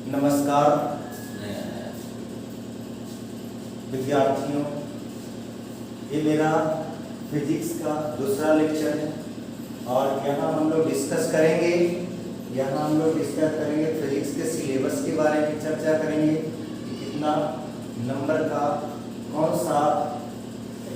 नमस्कार विद्यार्थियों, ये मेरा फिजिक्स का दूसरा लेक्चर है और यहाँ हम लोग डिस्कस करेंगे फिजिक्स के सिलेबस के बारे में चर्चा करेंगे कि कितना नंबर का कौन सा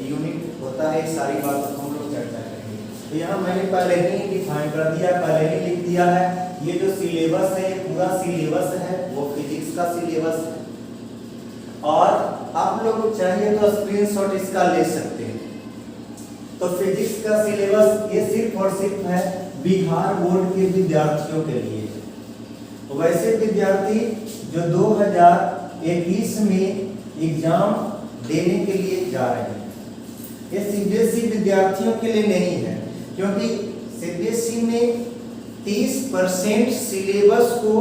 यूनिट होता है, सारी बातों को हम लोग चर्चा करेंगे। तो यहाँ मैंने पहले ही डिफाइन कर दिया, पहले ही लिख दिया है। ये जो सिलेबस है, पूरा सिलेबस है वो फिजिक्स का सिलेबस है और आप लोग चाहिए तो स्क्रीनशॉट इसका ले सकते हैं। तो फिजिक्स का सिलेबस ये सिर्फ और सिर्फ है बिहार बोर्ड के विद्यार्थियों के लिए। तो वैसे विद्यार्थी जो 2021 में एग्जाम देने के लिए जा रहे हैं, ये सीबीएसई विद्यार्थियों के लिए नहीं है, क्योंकि सीबीएसई में 30% सिलेबस को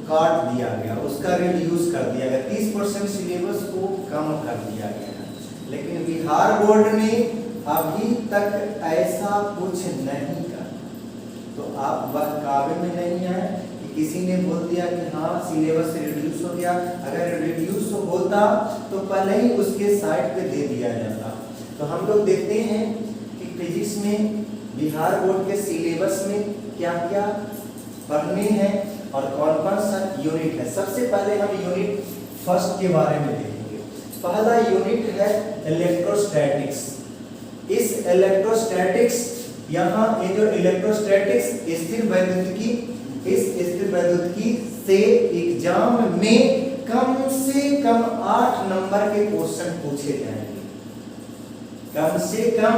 काट दिया गया, उसका रिड्यूस कर दिया गया, 30% सिलेबस को कम कर दिया गया। लेकिन बिहार बोर्ड ने अभी तक ऐसा कुछ नहीं किया। तो आप वह काबे में नहीं है कि किसी ने बोल दिया कि हाँ सिलेबस रिड्यूस हो गया। अगर रिड्यूस होता तो पहले ही उसके साइट पे दे दिया जाता। तो हम लोग देखते हैं कि फिजिक्स में बिहार बोर्ड के सिलेबस में क्या क्या पढ़ने हैं और कौन कौन सा यूनिट है। सबसे पहले हम यूनिट फर्स्ट के बारे में देखेंगे। पहला यूनिट है इलेक्ट्रोस्टैटिक्स। इस इलेक्ट्रोस्टैटिक्स, यहाँ ये जो इलेक्ट्रोस्टैटिक्स स्थिर वैद्युतिकी, इस स्थिर वैद्युतिकी से एग्जाम में कम से कम 8 नंबर के क्वेश्चन पूछे जाएंगे। कम से कम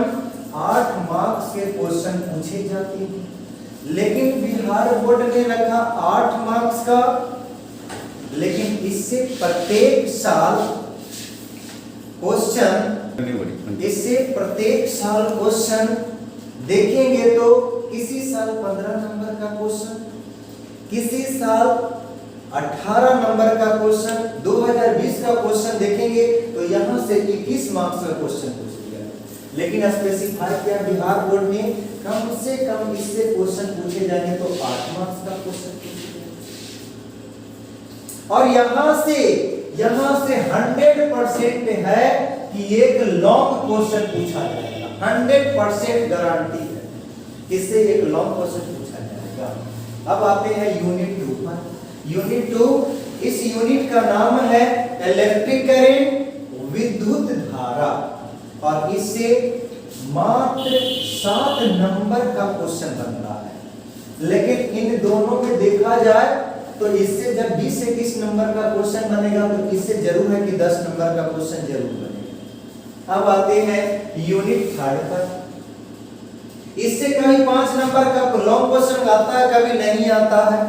8 मार्क्स के क्वेश्चन पूछे जाते हैं। लेकिन बिहार बोर्ड ने रखा 8 मार्क्स का, लेकिन इससे प्रत्येक साल क्वेश्चन देखेंगे तो किसी साल 15 नंबर का क्वेश्चन, किसी साल 18 नंबर का क्वेश्चन, 2020 का क्वेश्चन देखेंगे तो यहां से 21 मार्क्स का क्वेश्चन पूछ लिया। लेकिन स्पेसिफाई किया बिहार बोर्ड ने कम से कम इससे क्वेश्चन पूछे जाएंगे तो 8 मार्क्स का क्वेश्चन पूछेंगे। और यहां से 100% है कि एक लॉन्ग क्वेश्चन पूछा जाएगा। 100% गारंटी है, इससे एक लॉन्ग क्वेश्चन पूछा जाएगा। अब आते हैं यूनिट 2 पर। यूनिट 2, इस यूनिट का नाम है इलेक्ट्रिक करंट, विद्युत धारा, और इससे मात्र 7 नंबर का क्वेश्चन बनता है। लेकिन इन दोनों में देखा जाए तो इससे जब 20 से 21 नंबर का क्वेश्चन बनेगा तो इससे जरूर है कि 10 नंबर का क्वेश्चन जरूर बनेगा। अब आते हैं यूनिट 3 पर। इससे कभी 5 नंबर का लॉन्ग क्वेश्चन आता है, कभी नहीं आता है।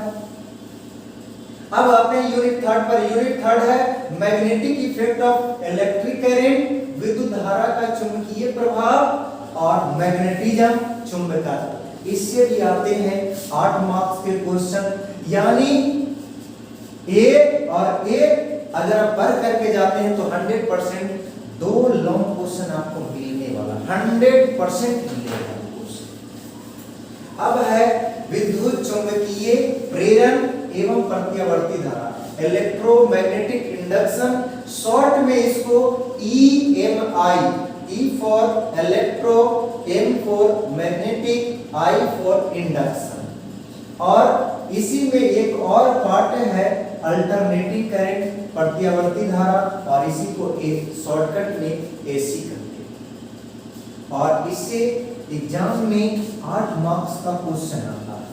अब आते हैं यूनिट 3 पर। यूनिट 3 है magnetic effect of electric current, विद्युत धारा का चुंबकीय प्रभाव और मैग्नेटिज्म, चुंबकत्व। इससे भी आते हैं 8 मार्क्स के क्वेश्चन। यानी एक और एक अगर आप पढ़ करके जाते हैं तो 100% 2 लॉन्ग क्वेश्चन आपको मिलने वाला, 100% मिलेगा क्वेश्चन। अब है विद्युत चुंबकीय प्रेरण एवं प्रत्यावर्ती धारा, इलेक्ट्रोमैग्नेटिक इंडक्शन, शॉर्ट में इसको EMI, E for electro, M for magnetic, I for induction. और इसी में एक और पार्ट है अल्टरनेटिंग करंट, प्रत्यावर्ती धारा, और इसी को एक शॉर्टकट में AC कहते हैं। और इससे एग्जाम में 8 मार्क्स का क्वेश्चन आता है।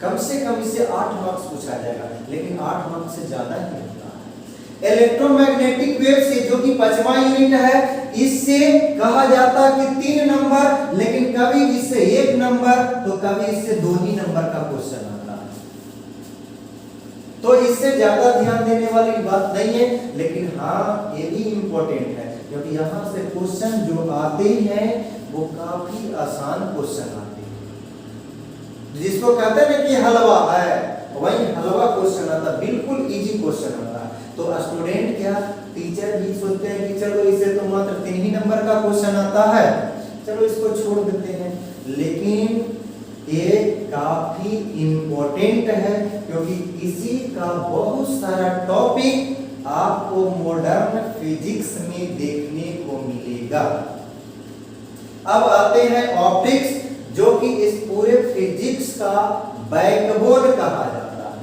कम से कम इससे 8 मार्क्स पूछा जाएगा, लेकिन 8 मार्क्स से ज्यादा ही होता है। इलेक्ट्रोमैग्नेटिक वेव से, जो कि 5वां यूनिट है, इससे कहा जाता है कि 3 नंबर, लेकिन कभी इससे 1 नंबर तो कभी इससे 2 ही नंबर का क्वेश्चन आता है। तो इससे ज्यादा ध्यान देने वाली बात नहीं है, लेकिन हाँ ये भी इंपॉर्टेंट है, क्योंकि यहाँ से क्वेश्चन जो आते हैं वो काफी आसान क्वेश्चन आते हैं। जिसको कहते हैं कि हलवा है, वही हलवा क्वेश्चन आता, बिल्कुल इजी क्वेश्चन आता। तो स्टूडेंट क्या, टीचर भी सोचते हैं कि चलो इसे तो मात्र 3 ही नंबर का क्वेश्चन आता है, चलो इसको छोड़ देते हैं। लेकिन ये काफी इंपॉर्टेंट है क्योंकि इसी का बहुत सारा टॉपिक आपको मॉडर्न फिजिक्स में देखने को मिलेगा। अब आते हैं ऑप्टिक्स, जो कि इस पूरे फिजिक्स का बैकबोन कहा जाता है।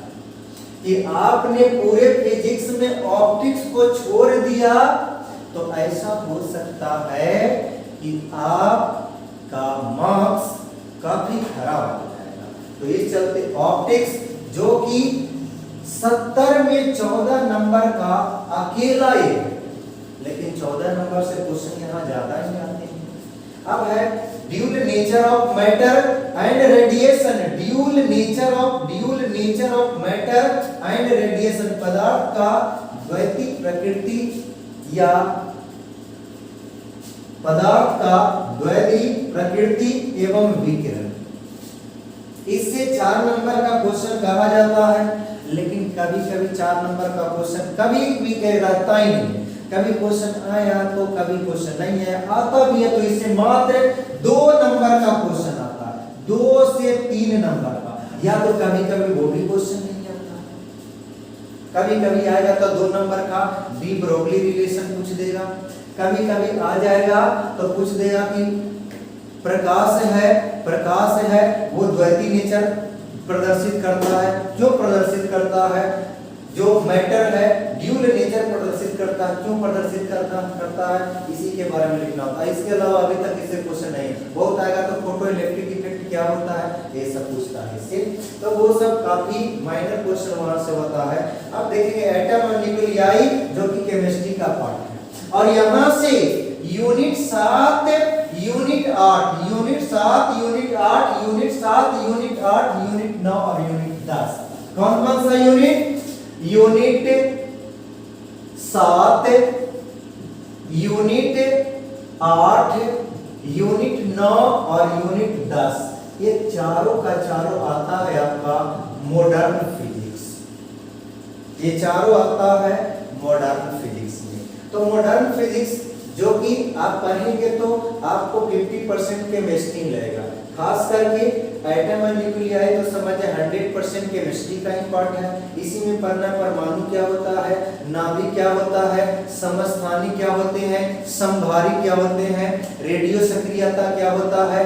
कि आपने पूरे फिजिक्स में ऑप्टिक्स को छोड़ दिया तो ऐसा हो सकता है कि आपका मार्क्स काफी खराब हो जाएगा। तो इस चलते ऑप्टिक्स, जो कि 70 में 14 नंबर का अकेला ही है, लेकिन 14 नंबर से क्वेश्चन यहाँ ज्यादा ही आते हैं। अब है dual nature of matter and radiation. Dual nature of matter and radiation, पदार्थ का द्वैतिक प्रकृति या पदार्थ का द्वैतिक प्रकृति एवं विकिरण। इससे 4 नंबर का क्वेश्चन कहा जाता है, लेकिन कभी कभी 4 नंबर का क्वेश्चन कभी भी रहता ही नहीं। कभी क्वेश्चन आया तो कभी क्वेश्चन नहीं है, आता भी है तो इससे मात्र 2 नंबर का क्वेश्चन आता है, 2 से 3 नंबर का, या तो कभी कभी वो भी क्वेश्चन नहीं आता। कभी कभी आएगा तो 2 नंबर का डी ब्रोगली रिलेशन पूछ देगा, कभी कभी आ जाएगा तो पूछ देगा कि प्रकाश है वो द्वैतीय नेचर प्रदर्शित करता है, जो प्रदर्शित करता है, जो मैटर है ड्यूल नेचर प्रदर्शित करता है, क्यों प्रदर्शित करता है, इसी के बारे में लिखना होता है। इसके अलावा अभी तक इससे क्वेश्चन नहीं है। बहुत आएगा तो फोटो इलेक्ट्रिक इफेक्ट क्या होता है, ये सब पूछता है इससे, तो वो सब काफी माइनर क्वेश्चन वहां से होता है। अब देखेंगे एटम और न्यूक्लियाई, जो कि केमिस्ट्री का पार्ट है। और यहां से unit 7, unit 8, unit 7, unit 8, unit 7, unit 8, unit 9 और यूनिट 10। कौन कौन सा यूनिट? यूनिट 7, यूनिट 8, यूनिट 9 और यूनिट 10, ये चारों का चारों आता है आपका मॉडर्न फिजिक्स। ये चारों आता है मॉडर्न फिजिक्स में। तो मॉडर्न फिजिक्स जो कि आप पढ़ेंगे तो आपको 50% केमिस्ट्री लगेगा, खास करके एटम और न्यूक्लियाई तो समझे 100% केमिस्ट्री का ही पार्ट है। इसी में पढ़ना परमाणु क्या होता है, नाभिक क्या होता है, समस्थानिक क्या होते हैं, समभारी क्या होते हैं, रेडियो सक्रियता क्या होता है,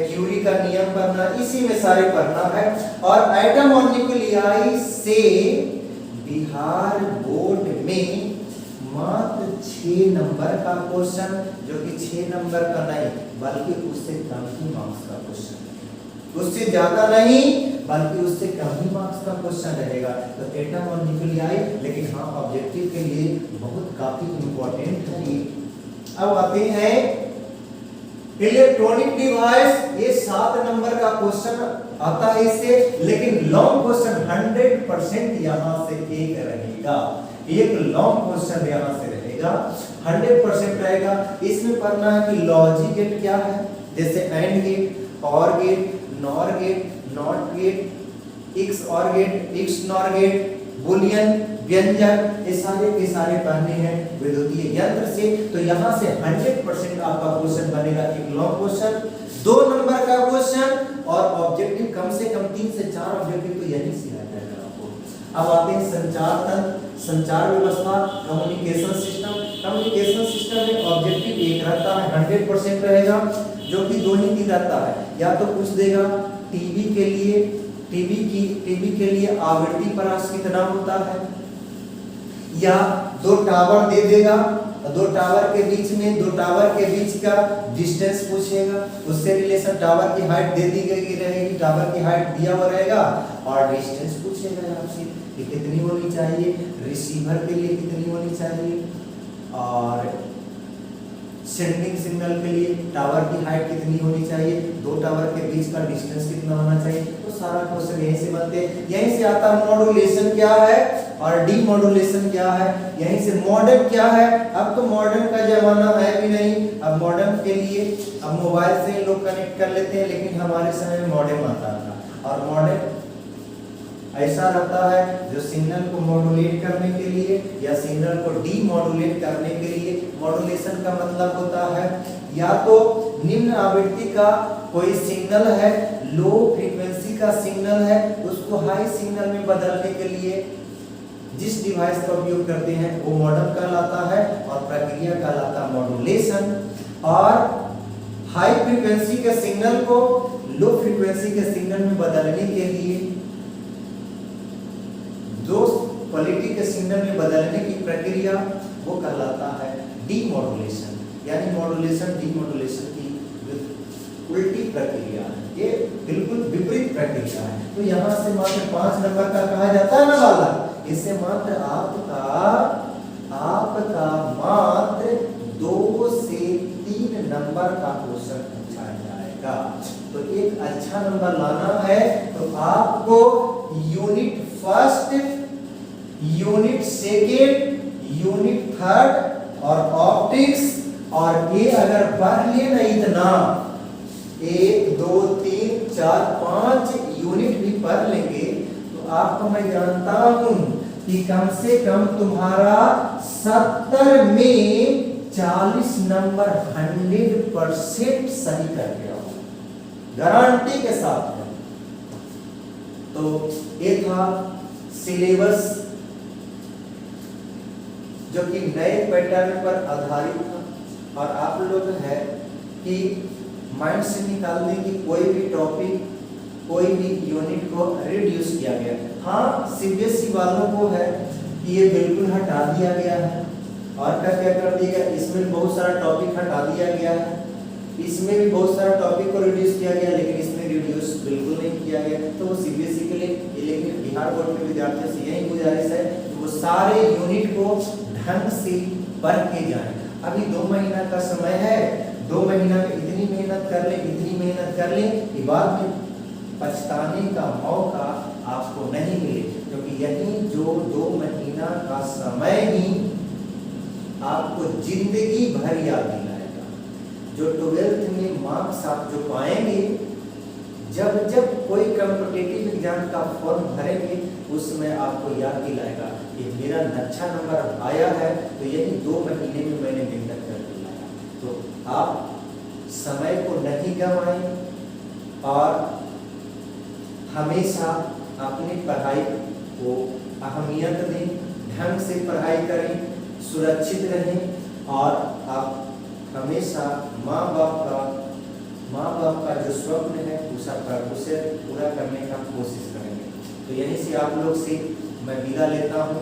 क्यूरी का नियम पढ़ना, इसी में सारे पढ़ना है। और एटम और न्यूक्लियाई से बिहार बोर्ड में मात्र 6 नंबर का क्वेश्चन, जो कि 6 नंबर का नहीं बल्कि उससे कम ही मार्क्स का क्वेश्चन, उससे ज्यादा नहीं बल्कि उससे कम ही मार्क्स का क्वेश्चन रहेगा। तो एटम और न्यूक्लियाई, लेकिन हाँ ऑब्जेक्टिव के लिए बहुत काफी इंपॉर्टेंट है। अब आते हैं इलेक्ट्रॉनिक डिवाइस, ये 7 नंबर का क्वेश्चन आता है इससे, लेकिन लॉन्ग क्वेश्चन 100% यहां से एक रहेगा। एक लॉन्ग क्वेश्चन यहां से रहेगा, 100% रहेगा। इसमें पढ़ना है कि लॉजिक गेट क्या है, जैसे and gate, or gate, nor gate, not gate, X or gate, X nor gate, Boolean, व्यंजक, ये सारे के सारे पढ़ने हैं विद्युतीय यंत्र से। तो यहां से 100% आपका क्वेश्चन बनेगा, एक लॉन्ग क्वेश्चन, 2 नंबर का क्वेश्चन, और ऑब्जेक्टिव कम से कम 3 से 4 ऑब्जेक्टिव तो यहीं से आ जाएगा आपको। अब आते हैं संचार तंत्र, संचार व्यवस्था, कम्युनिकेशन सिस्टम। कम्युनिकेशन सिस्टम में ऑब्जेक्टिव एक रहता है, 100% रहेगा, जो कि 2 ही दिन रहता है। या तो पूछ देगा टीवी के लिए, टीवी के लिए आवृत्ति परास कितना होता है, या 2 टावर दे देगा, 2 टावर के बीच में 2 टावर के बीच का डिस्टेंस पूछेगा, उससे रिलेशन टावर की हाइट दे दी गई रहेगी, टावर की हाइट दिया हुआ रहेगा, और डिस्टेंस पूछेगा आपसे कि कितनी होनी चाहिए, रिसीवर के लिए कितनी होनी चाहिए, और सेंडिंग सिग्नल के लिए टावर की हाइट कितनी होनी चाहिए, 2 टावर के बीच का डिस्टेंस कितना होना चाहिए। तो सारा क्वेश्चन यहीं से बनते हैं। यहीं से आता मॉड्यूलेशन क्या है और डीमॉड्यूलेशन क्या है, यहीं से मॉडर्न क्या है। अब तो मॉडर्न का जमाना है भी नहीं, अब मॉडर्न के लिए अब मोबाइल से लोग कनेक्ट कर लेते हैं, लेकिन हमारे समय में मॉडेम आता था। और मॉडेम ऐसा रहता है जो सिग्नल को मॉड्यूलेट करने के लिए या सिग्नल को डीमॉड्यूलेट करने के लिए। मॉड्यूलेशन का मतलब होता है या तो निम्न आवृत्ति का कोई सिग्नल है, लो फ्रीक्वेंसी का सिग्नल है उसको हाई सिग्नल में बदलने के लिए जिस डिवाइस का उपयोग करते हैं वो मॉडम कहलाता है और प्रक्रिया कहलाता है मॉड्यूलेशन। और हाई फ्रीक्वेंसी के सिग्नल को लो फ्रीक्वेंसी के सिग्नल में बदलने के लिए जो क्वालिटी के सिग्नल में बदलने की प्रक्रिया वो कहलाता है डीमॉड्यूलेशन, यानी मॉड्यूलेशन डीमॉड्यूलेशन की उल्टी प्रक्रिया है, ये बिल्कुल विपरीत प्रक्रिया है। तो यहाँ से मात्र 5 नंबर का कहा जाता है ना वाला, इससे मात्र आपका मात्र 2 से 3 नंबर का क्वेश्चन पूछा जाएगा। तो एक अच्छा नंबर लाना है तो आपको unit first, unit second, unit third और ऑप्टिक्स और ये अगर पढ़ लिए ना इतना 1 2 3 4 5 यूनिट भी पढ़ लेंगे तो आपको मैं जानता हूं कि कम से कम तुम्हारा 70 में 40 नंबर 100% सही कर गया हो, गारंटी के साथ है। तो ये था सिलेबस जो कि नए पैटर्न पर आधारित था और आप लोग है कि माइंड से निकाल दें कि कोई भी टॉपिक कोई भी यूनिट को रिड्यूस किया गया। हाँ सीबीएसई वालों को है कि ये बिल्कुल हटा दिया गया है और क्या कर दिया गया, इसमें बहुत सारा टॉपिक हटा दिया गया है, इसमें भी बहुत सारा टॉपिक को रिड्यूस किया गया लेकिन इसमें रिड्यूस बिल्कुल नहीं किया गया। तो वो सीबीएसई के लिए, लेकिन बिहार बोर्ड के विद्यार्थियों से यही गुजारिश है कि वो सारे यूनिट को ढंग से पढ़ के जाएं। अभी 2 महीना का समय है, 2 महीना में इतनी मेहनत कर लें, इतनी मेहनत कर लें कि बाद में पछताने का मौका आपको नहीं मिले, क्योंकि यही जो 2 महीना का समय ही आपको जिंदगी भर याद दिलाएगा। जो 12th में मार्क्स आप जो पाएंगे, जब जब कोई कॉम्पिटिटिव एग्जाम का फॉर्म भरेंगे उसमें आपको याद दिलाएगा कि मेरा अच्छा नंबर आया है तो यही 2 महीने में मैंने मेहनत कर दिलाया। तो आप समय को नहीं गंवाएं और हमेशा अपनी पढ़ाई को अहमियत दें, ढंग से पढ़ाई करें, सुरक्षित रहें और आप हमेशा माँ बाप का जो स्वप्न है उसे पूरा करने का कोशिश करेंगे। तो यहीं से आप लोग से मैं विदा लेता हूँ।